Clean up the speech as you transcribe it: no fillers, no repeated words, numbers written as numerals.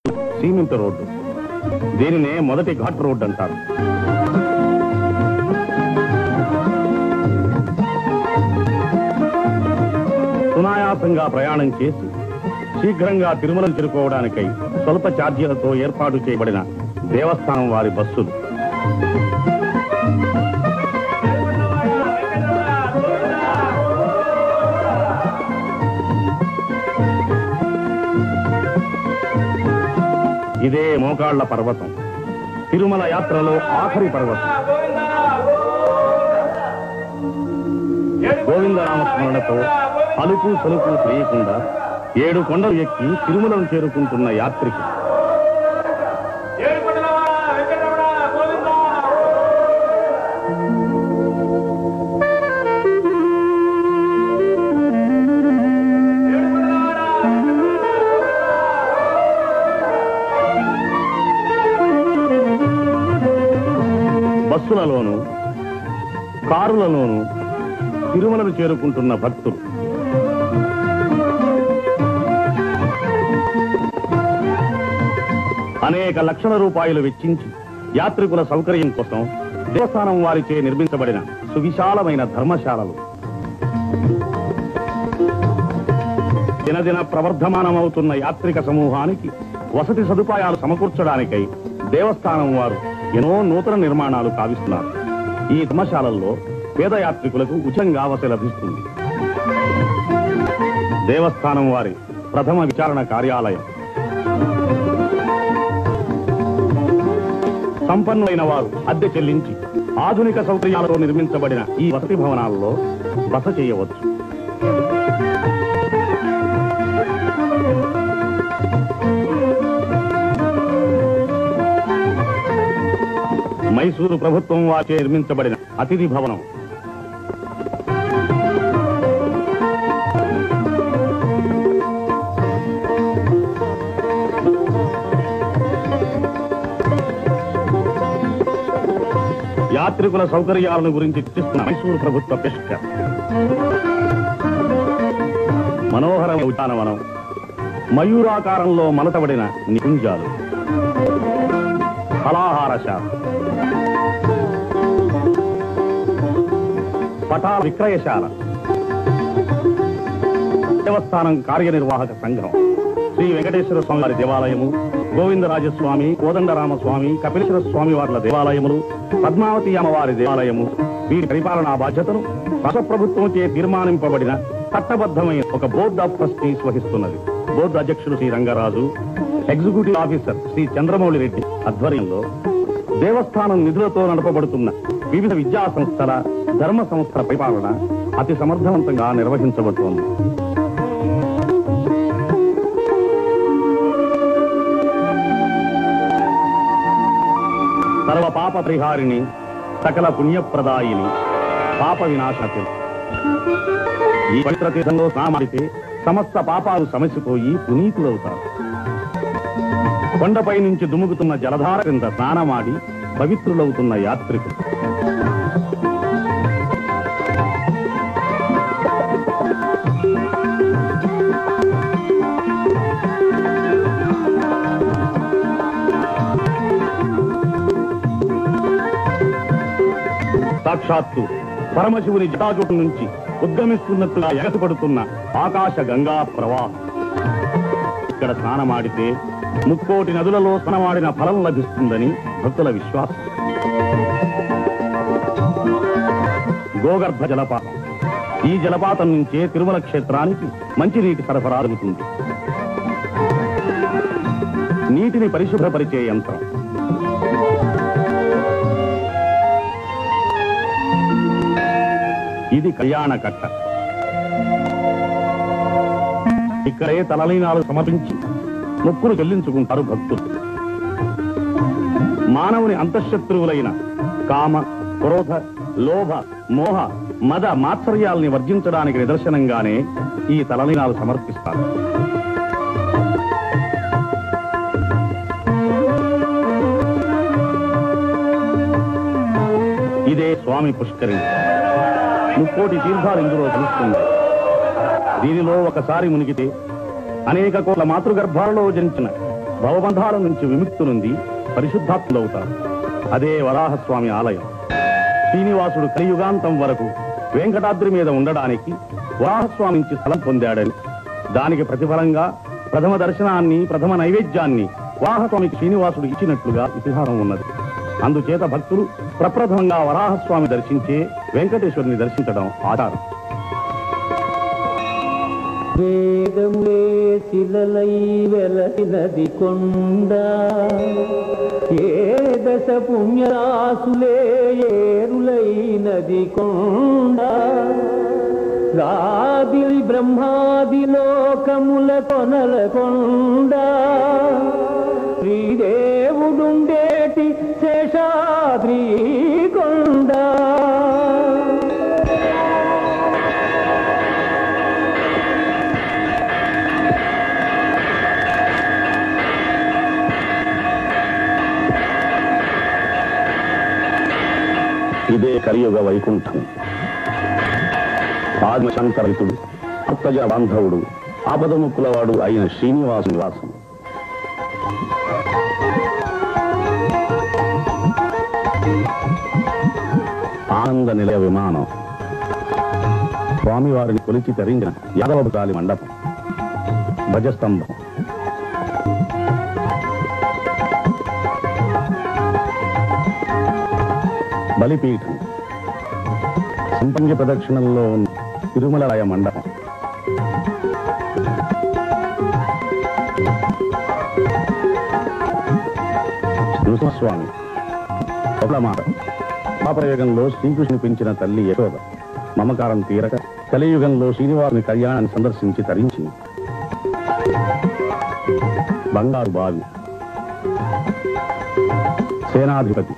Cement road. దీనినే మొదటి ghat road అంటారు. సునాయాసంగా ప్రయాణం చేసి శీఘ్రంగా తిరుమలను చేరుకోవడానికై స్వల్ప ఛార్జీలతో ఏర్పాటు చేయబడిన దేవస్థానం వారి బస్సులు. ఇదే మోకాళ్ల పర్వతం, తిరుమల యాత్రలో ఆఖరి పర్వతం. గోవిందనామస్మరణతో అలుపు సలుపు తెలియకుండా 7 కొండలు ఎక్కి తిరుమలను చేరుకుంటున్న యాత్రికి బస్సులలోనూ కారులలోనూ తిరుమలను చేరుకుంటున్న భక్తులు. అనేక లక్షల రూపాయలు వెచ్చించి యాత్రికుల సౌకర్యం కోసం దేవస్థానం వారిచే నిర్మించబడిన సువిశాలమైన ధర్మశాలలు. దినదిన ప్రవర్ధమానమవుతున్న యాత్రిక సమూహానికి వసతి సదుపాయాలు సమకూర్చడానికై దేవస్థానం వారు ఎన్నో నూతన నిర్మాణాలు కావిస్తున్నారు. ఈ ధర్మశాలల్లో పేద యాత్రికులకు ఉచితంగా వసతి లభిస్తుంది. దేవస్థానం వారి ప్రథమ విచారణ కార్యాలయం. సంపన్నులైన వారు అద్దె చెల్లించి ఆధునిక సౌకర్యాలతో నిర్మించబడిన ఈ వసతి భవనాల్లో బస చేయవచ్చు. మైసూరు ప్రభుత్వం వారిచే నిర్మించబడిన అతిథి భవనం. యాత్రికుల సౌకర్యాలను గురించి చర్చిస్తున్న మైసూరు ప్రభుత్వ పెష్కర్. మనోహరమైన ఉద్యానవనం, మయూరాకారంలో మలతబడిన నికుంజాలు, ఫలాహారశాల, పటాల విక్రయశాల, దేవస్థానం కార్యనిర్వాహక సంఘం, శ్రీ వెంకటేశ్వర స్వామి వారి దేవాలయము, గోవిందరాజస్వామి, కోదండరామస్వామి, కపిలేశ్వర స్వామి వార్ల దేవాలయములు, పద్మావతి అమ్మవారి దేవాలయము, వీరి పరిపాలనా బాధ్యతను రాష్ట్ర ప్రభుత్వంచే తీర్మానింపబడిన చట్టబద్ధమైన ఒక బోర్డ్ ఆఫ్ ట్రస్టీస్ వహిస్తున్నది. బోర్డు అధ్యక్షుడు శ్రీ రంగరాజు, ఎగ్జిక్యూటివ్ ఆఫీసర్ శ్రీ చంద్రమౌళి రెడ్డి ఆధ్వర్యంలో దేవస్థానం నిధులతో నడపబడుతున్న వివిధ విద్యా సంస్థల, ధర్మ సంస్థల పరిపాలన అతి సమర్థవంతంగా నిర్వహించబడుతోంది. సర్వ పాప పరిహారిణి, సకల పుణ్యప్రదాయిని, పాప వినాశనతి. ఈ పవిత్ర తీర్థంలో స్నానమాడితే సమస్త పాపాలు సమసిపోయి పునీతులవుతారు. కొండపై నుంచి దుముకుతున్న జలధార కింద స్నానమాడి పవిత్రులవుతున్న యాత్రికులు. సాక్షాత్తు పరమశివుని జటాజూటు నుంచి ఉద్గమిస్తున్నట్టుగా ఎగసిపడుతున్న ఆకాశ గంగా ప్రవాహం. ఇక్కడ స్నానమాడితే 3 కోటి నదులలో స్నానమాడిన ఫలం లభిస్తుందని భక్తుల విశ్వాసం. గోగర్భ జలపాతం. ఈ జలపాతం నుంచే తిరుమల క్షేత్రానికి మంచినీటి సరఫరా జరుగుతుంది. నీటిని పరిశుభ్రపరిచే యంత్రం. ఇది కళ్యాణ కట్ట. ఇక్కడే తలలీనాలు సమర్పించి మొక్కులు చెల్లించుకుంటారు భక్తులు. మానవుని అంతఃశత్రువులైన కామ, క్రోధ, లోభ, మోహ, మద, మాత్సర్యాల్ని వర్జించడానికి నిదర్శనంగానే ఈ తలలీనాలు సమర్పిస్తారు. ఇదే స్వామి పుష్కరిణి. 3 కోటి తీర్థాలు ఇందులో కలుస్తుంది. దీనిలో ఒకసారి మునిగితే అనేక కోట్ల మాతృగర్భాలలో జనించిన భవబంధాల నుంచి విముక్తి నుండి పరిశుద్ధాత్ములవుతారు. అదే వరాహస్వామి ఆలయం. శ్రీనివాసుడు కలియుగాంతం వరకు వెంకటాద్రి మీద ఉండడానికి వరాహస్వామి నుంచి స్థలం పొందాడని, దానికి ప్రతిఫలంగా ప్రథమ దర్శనాన్ని, ప్రథమ నైవేద్యాన్ని వరాహస్వామికి శ్రీనివాసుడు ఇచ్చినట్లుగా ఇతిహాసం ఉన్నది. అందుచేత భక్తులు ప్రప్రథమంగా వరాహస్వామి దర్శించే వెంకటేశ్వరుని దర్శించడం ఆచారం. వేదములే శిలలై వెలసినది కొండ, ఏ దశ పుణ్యరాసులే ఏరులైనది కొండ, రాదిలి బ్రహ్మాది లోకముల కొనల కొండ, శ్రీదేవుడుండేటి శేషాద్రి కొండ. ఇదే కలియుగ వైకుంఠం. ఆదిశంకరితుడు, భక్తజ బాంధవుడు, ఆపదముక్కులవాడు అయిన శ్రీనివాసు నివాసం. ఆనంద నిలయ విమానం, స్వామివారిని కొలిచి తరించిన యాదవపురాలి మండపం, ధ్వజస్తంభం, బలిపీఠం, సంపంగి ప్రదక్షిణంలో ఉన్న తిరుమలరాయ మండపం, నృసింహస్వామి, కపిలమాత, పాపయుగంలో శ్రీకృష్ణుని పెంచిన తల్లి యశోద మమకారం తీరక కలియుగంలో శ్రీనివాసుని కళ్యాణాన్ని సందర్శించి తరించింది. బంగారు బావి, సేనాధిపతి